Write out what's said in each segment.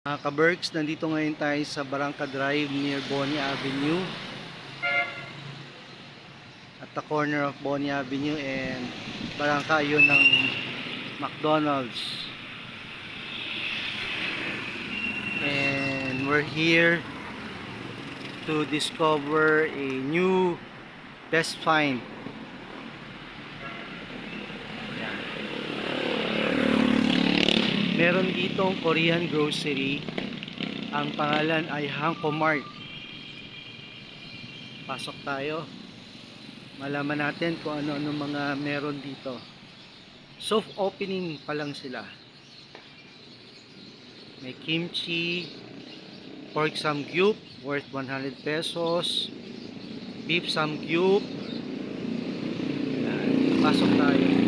Mga ka-Berks, nandito ngayon tayo sa Barangka Drive near Bonnie Avenue at the corner of Bonnie Avenue and Barangka, yun ng McDonald's. And we're here to discover a new best find. Meron ditong Korean grocery. Ang pangalan ay Hanko Mart. Pasok tayo. Malaman natin kung ano-ano mga meron dito. Soft opening pa lang sila. May kimchi, pork samgyup worth 100 pesos, beef samgyup. Pasok tayo.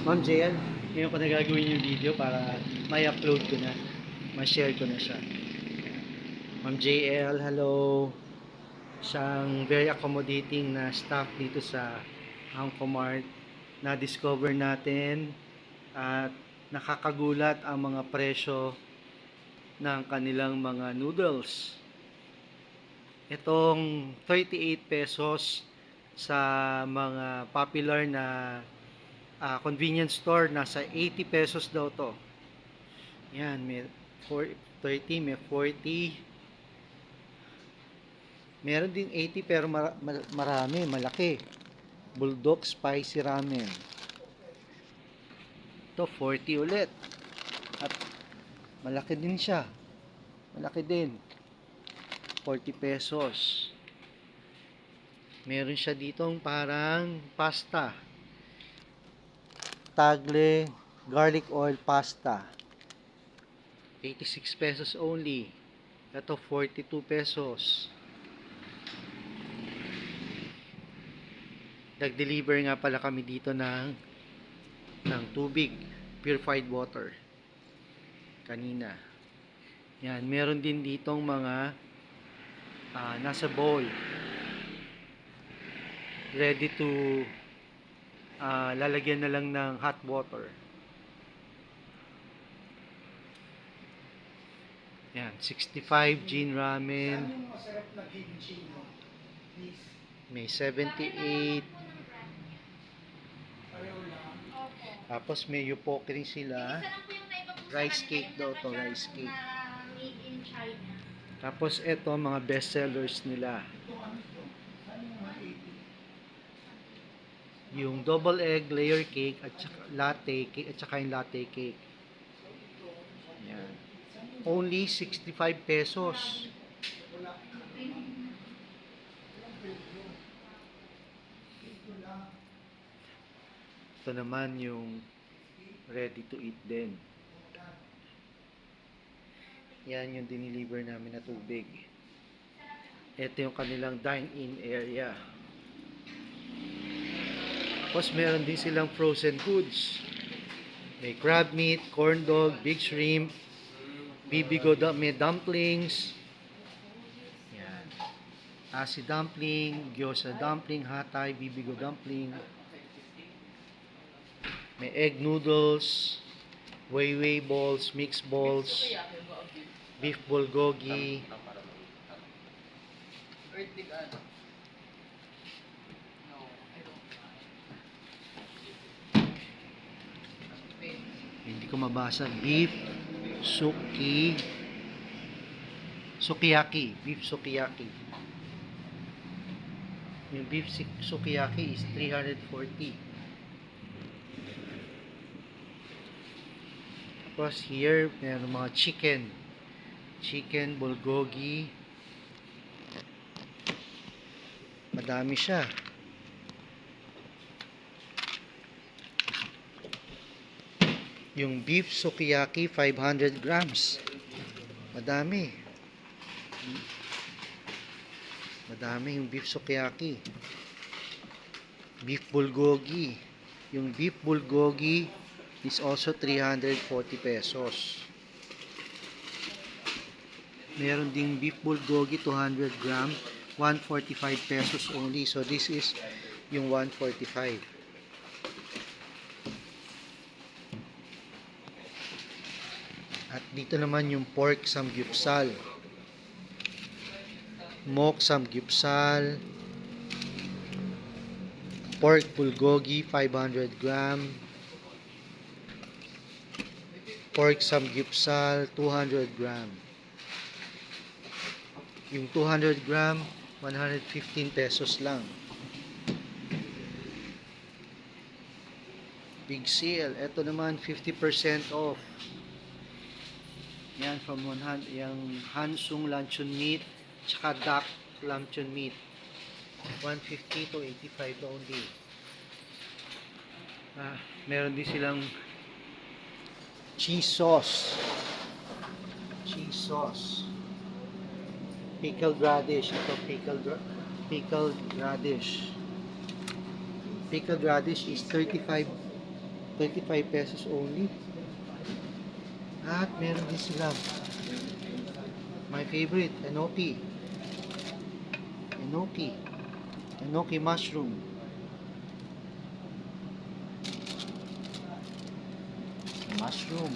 Ma'am JL, ngayon ko na gagawin yung video para may upload ko na, ma-share ko na siya. Ma'am JL, hello. Siyang very accommodating na staff dito sa Hanko Mart. Na-discover natin at nakakagulat ang mga presyo ng kanilang mga noodles. Itong 38 pesos sa mga popular na convenience store, nasa 80 pesos daw to. Yan, may 30, may 40. Meron din 80 pero marami, malaki. Bulldog Spicy Ramen. Ito 40 ulit. At malaki din siya. Malaki din. 40 pesos. Meron siya ditong parang pasta. Tagle garlic oil pasta. 86 pesos only. Ito 42 pesos. Nag-deliver nga pala kami dito ng tubig, purified water kanina. Yan, meron din ditong mga nasa bowl. Ready to lalagyan na lang ng hot water. Yan, 65 Jin Ramen. May 78. Tapos may yupoke rin sila. Rice cake daw to, rice cake. Tapos ito, mga best sellers nila. Yung double egg layer cake at saka latte cake at saka yung latte cake. Yan. Only 65 pesos. Ito naman yung ready to eat din. Yan yung dineliver namin na tubig. Ito yung kanilang dine-in area. Tapos meron din silang frozen foods. May crab meat, corn dog, big shrimp, bibigo, may dumplings. Yan. Asi dumpling, gyoza dumpling, hatay, bibigo dumpling. May egg noodles, wayway balls, mixed balls, beef bulgogi. Hindi ko mabasa. Beef sukiyaki. Beef sukiyaki. Yung beef sukiyaki is 340. Tapos here, meron mga chicken bulgogi. Madami siya. Yung beef sukiyaki 500 grams. Madami yung beef sukiyaki. Beef bulgogi. Yung beef bulgogi is also 340 pesos. Meron ding beef bulgogi 200 gram, 145 pesos only. So this is yung 145. Dito naman yung pork samgyupsal. Mok samgyupsal. Pork bulgogi 500 gram. Pork samgyupsal 200 gram. Yung 200 gram, 115 pesos lang. Big sale. Ito naman 50% off. Yan from 100, yung Hansung luncheon meat, tsaka duck luncheon meat. 150 to 85 only. Meron din silang cheese sauce. Cheese sauce. Pickled radish. Ito pickled radish. Pickled radish is 35 pesos only. At meron din sila my favorite, enoki. Enoki mushroom. Mushroom.